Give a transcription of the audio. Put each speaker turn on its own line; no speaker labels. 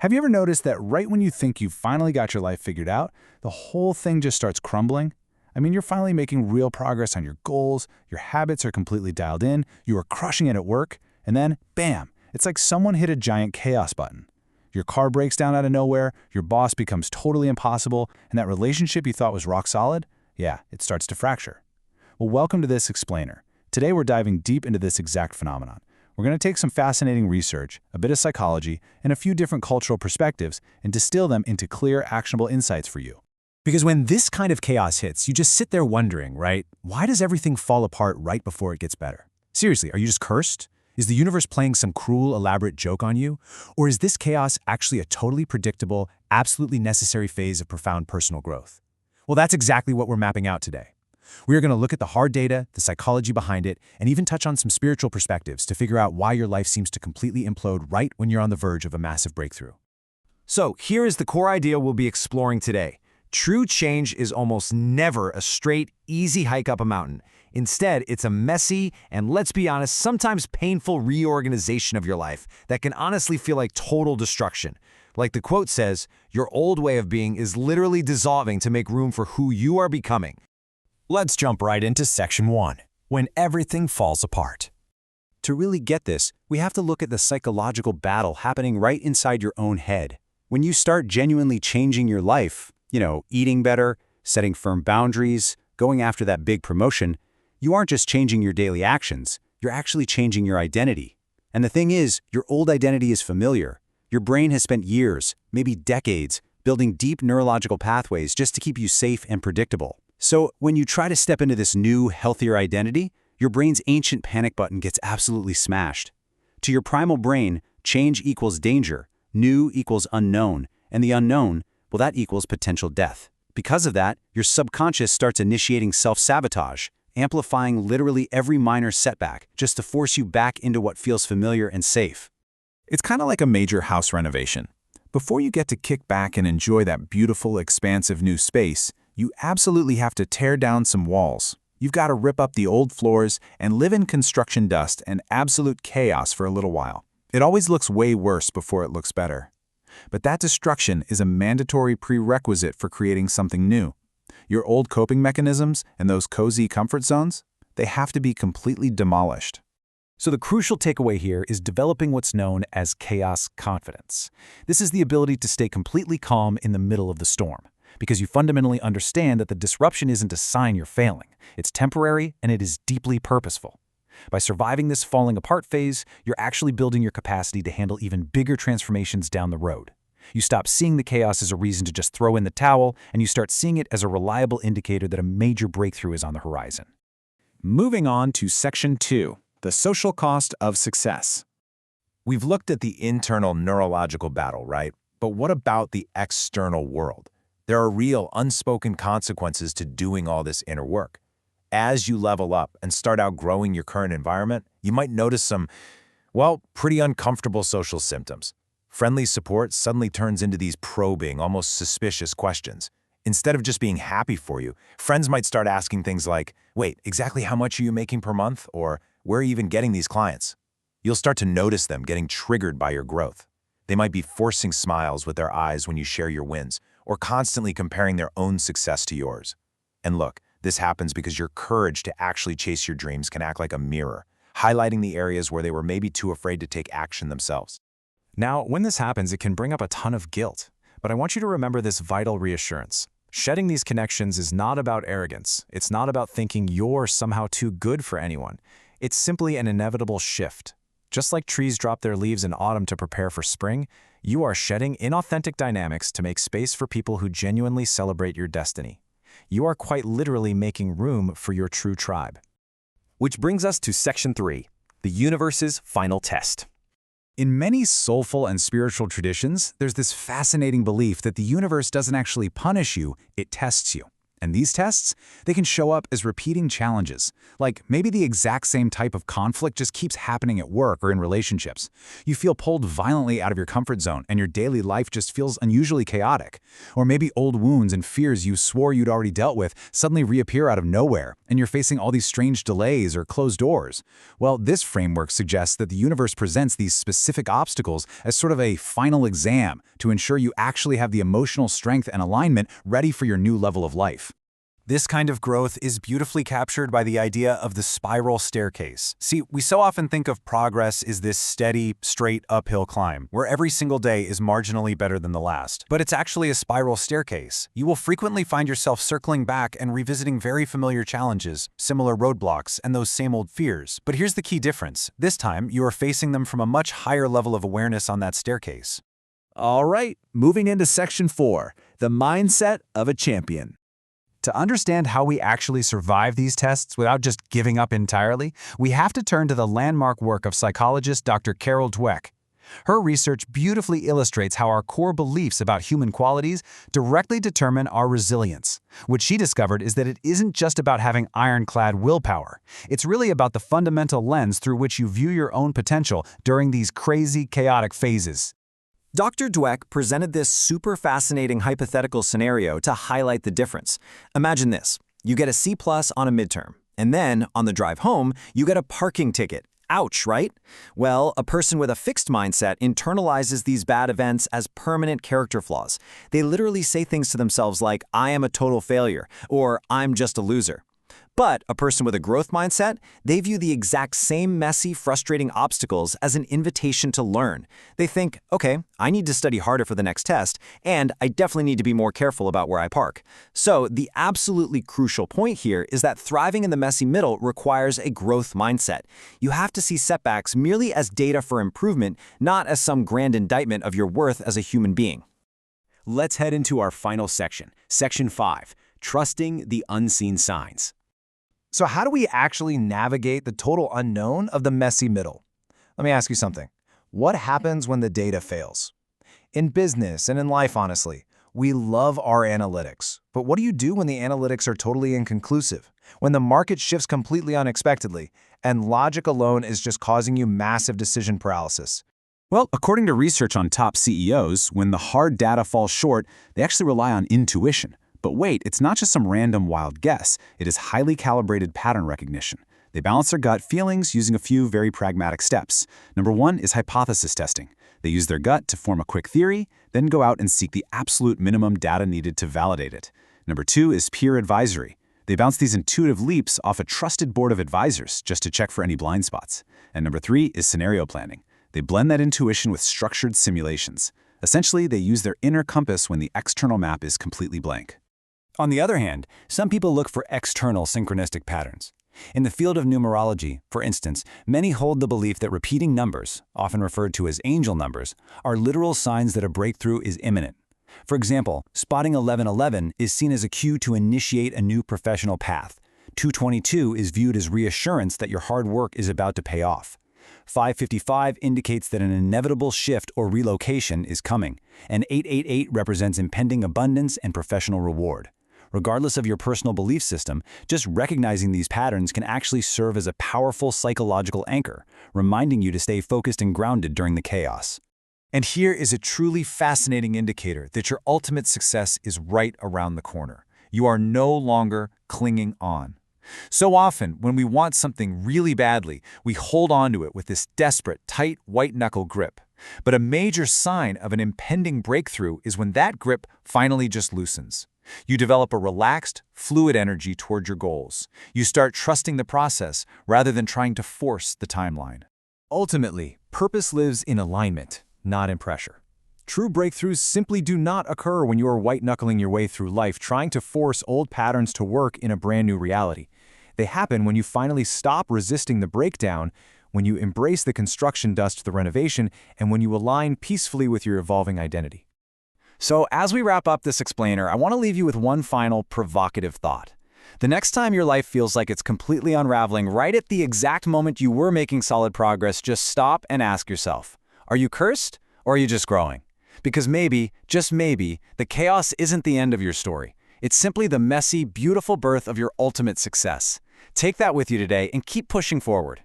Have you ever noticed that right when you think you've finally got your life figured out, the whole thing just starts crumbling? I mean, you're finally making real progress on your goals, your habits are completely dialed in, you are crushing it at work, and then, bam, it's like someone hit a giant chaos button. Your car breaks down out of nowhere, your boss becomes totally impossible, and that relationship you thought was rock solid, yeah, it starts to fracture. Well, welcome to this explainer. Today we're diving deep into this exact phenomenon. We're going to take some fascinating research, a bit of psychology, and a few different cultural perspectives and distill them into clear, actionable insights for you.
Because when this kind of chaos hits, you just sit there wondering, right? Why does everything fall apart right before it gets better? Seriously, are you just cursed? Is the universe playing some cruel, elaborate joke on you? Or is this chaos actually a totally predictable, absolutely necessary phase of profound personal growth? Well, that's exactly what we're mapping out today. We are going to look at the hard data, the psychology behind it, and even touch on some spiritual perspectives to figure out why your life seems to completely implode right when you're on the verge of a massive breakthrough.
So, here is the core idea we'll be exploring today. True change is almost never a straight, easy hike up a mountain. Instead, it's a messy and, let's be honest, sometimes painful reorganization of your life that can honestly feel like total destruction. Like the quote says, your old way of being is literally dissolving to make room for who you are becoming.
Let's jump right into Section 1, when everything falls apart. To really get this, we have to look at the psychological battle happening right inside your own head. When you start genuinely changing your life, eating better, setting firm boundaries, going after that big promotion, you aren't just changing your daily actions, you're actually changing your identity. And the thing is, your old identity is familiar. Your brain has spent years, maybe decades, building deep neurological pathways just to keep you safe and predictable. So when you try to step into this new, healthier identity, your brain's ancient panic button gets absolutely smashed. To your primal brain, change equals danger, new equals unknown, and the unknown, well, that equals potential death. Because of that, your subconscious starts initiating self-sabotage, amplifying literally every minor setback just to force you back into what feels familiar and safe.
It's kind of like a major house renovation. Before you get to kick back and enjoy that beautiful, expansive new space, you absolutely have to tear down some walls. You've got to rip up the old floors and live in construction dust and absolute chaos for a little while. It always looks way worse before it looks better. But that destruction is a mandatory prerequisite for creating something new. Your old coping mechanisms and those cozy comfort zones, they have to be completely demolished.
So the crucial takeaway here is developing what's known as chaos confidence. This is the ability to stay completely calm in the middle of the storm, because you fundamentally understand that the disruption isn't a sign you're failing. It's temporary and it is deeply purposeful. By surviving this falling apart phase, you're actually building your capacity to handle even bigger transformations down the road. You stop seeing the chaos as a reason to just throw in the towel, and you start seeing it as a reliable indicator that a major breakthrough is on the horizon.
Moving on to Section 2, the social cost of success.
We've looked at the internal neurological battle, right? But what about the external world? There are real, unspoken consequences to doing all this inner work. As you level up and start outgrowing your current environment, you might notice some, pretty uncomfortable social symptoms. Friendly support suddenly turns into these probing, almost suspicious questions. Instead of just being happy for you, friends might start asking things like, wait, exactly how much are you making per month? Or where are you even getting these clients? You'll start to notice them getting triggered by your growth. They might be forcing smiles with their eyes when you share your wins, or constantly comparing their own success to yours. And look, this happens because your courage to actually chase your dreams can act like a mirror, highlighting the areas where they were maybe too afraid to take action themselves.
Now, when this happens, it can bring up a ton of guilt. But I want you to remember this vital reassurance. Shedding these connections is not about arrogance. It's not about thinking you're somehow too good for anyone. It's simply an inevitable shift. Just like trees drop their leaves in autumn to prepare for spring, you are shedding inauthentic dynamics to make space for people who genuinely celebrate your destiny. You are quite literally making room for your true tribe. Which brings us to Section 3, the universe's final test.
In many soulful and spiritual traditions, there's this fascinating belief that the universe doesn't actually punish you, it tests you. And these tests, they can show up as repeating challenges. Like maybe the exact same type of conflict just keeps happening at work or in relationships. You feel pulled violently out of your comfort zone and your daily life just feels unusually chaotic. Or maybe old wounds and fears you swore you'd already dealt with suddenly reappear out of nowhere, and you're facing all these strange delays or closed doors. Well, this framework suggests that the universe presents these specific obstacles as sort of a final exam to ensure you actually have the emotional strength and alignment ready for your new level of life.
This kind of growth is beautifully captured by the idea of the spiral staircase. See, we so often think of progress as this steady, straight uphill climb, where every single day is marginally better than the last. But it's actually a spiral staircase. You will frequently find yourself circling back and revisiting very familiar challenges, similar roadblocks, and those same old fears. But here's the key difference. This time, you are facing them from a much higher level of awareness on that staircase.
All right, moving into Section 4, the mindset of a champion.
To understand how we actually survive these tests without just giving up entirely, we have to turn to the landmark work of psychologist Dr. Carol Dweck. Her research beautifully illustrates how our core beliefs about human qualities directly determine our resilience. What she discovered is that it isn't just about having ironclad willpower. It's really about the fundamental lens through which you view your own potential during these crazy, chaotic phases.
Dr. Dweck presented this super fascinating hypothetical scenario to highlight the difference. Imagine this. You get a C+ on a midterm, and then, on the drive home, you get a parking ticket. Ouch, right? Well, a person with a fixed mindset internalizes these bad events as permanent character flaws. They literally say things to themselves like, "I am a total failure," or "I'm just a loser." But a person with a growth mindset, they view the exact same messy, frustrating obstacles as an invitation to learn. They think, okay, I need to study harder for the next test, and I definitely need to be more careful about where I park. So the absolutely crucial point here is that thriving in the messy middle requires a growth mindset. You have to see setbacks merely as data for improvement, not as some grand indictment of your worth as a human being.
Let's head into our final section, Section 5, trusting the unseen signs.
So how do we actually navigate the total unknown of the messy middle? Let me ask you something. What happens when the data fails? In business and in life, honestly, we love our analytics. But what do you do when the analytics are totally inconclusive? When the market shifts completely unexpectedly, and logic alone is just causing you massive decision paralysis?
Well, according to research on top CEOs, when the hard data falls short, they actually rely on intuition. But wait, it's not just some random wild guess. It is highly calibrated pattern recognition. They balance their gut feelings using a few very pragmatic steps. Number one is hypothesis testing. They use their gut to form a quick theory, then go out and seek the absolute minimum data needed to validate it. Number two is peer advisory. They bounce these intuitive leaps off a trusted board of advisors just to check for any blind spots. And number three is scenario planning. They blend that intuition with structured simulations. Essentially, they use their inner compass when the external map is completely blank.
On the other hand, some people look for external synchronistic patterns. In the field of numerology, for instance, many hold the belief that repeating numbers, often referred to as angel numbers, are literal signs that a breakthrough is imminent. For example, spotting 1111 is seen as a cue to initiate a new professional path. 222 is viewed as reassurance that your hard work is about to pay off. 555 indicates that an inevitable shift or relocation is coming, and 888 represents impending abundance and professional reward. Regardless of your personal belief system, just recognizing these patterns can actually serve as a powerful psychological anchor, reminding you to stay focused and grounded during the chaos.
And here is a truly fascinating indicator that your ultimate success is right around the corner. You are no longer clinging on. So often, when we want something really badly, we hold on to it with this desperate, tight, white-knuckle grip. But a major sign of an impending breakthrough is when that grip finally just loosens. You develop a relaxed, fluid energy toward your goals. You start trusting the process rather than trying to force the timeline. Ultimately, purpose lives in alignment, not in pressure. True breakthroughs simply do not occur when you are white-knuckling your way through life trying to force old patterns to work in a brand new reality. They happen when you finally stop resisting the breakdown, when you embrace the construction dust to the renovation, and when you align peacefully with your evolving identity. So as we wrap up this explainer, I want to leave you with one final provocative thought. The next time your life feels like it's completely unraveling right at the exact moment you were making solid progress, just stop and ask yourself, are you cursed or are you just growing? Because maybe, just maybe, the chaos isn't the end of your story.
It's simply the messy, beautiful birth of your ultimate success. Take that with you today and keep pushing forward.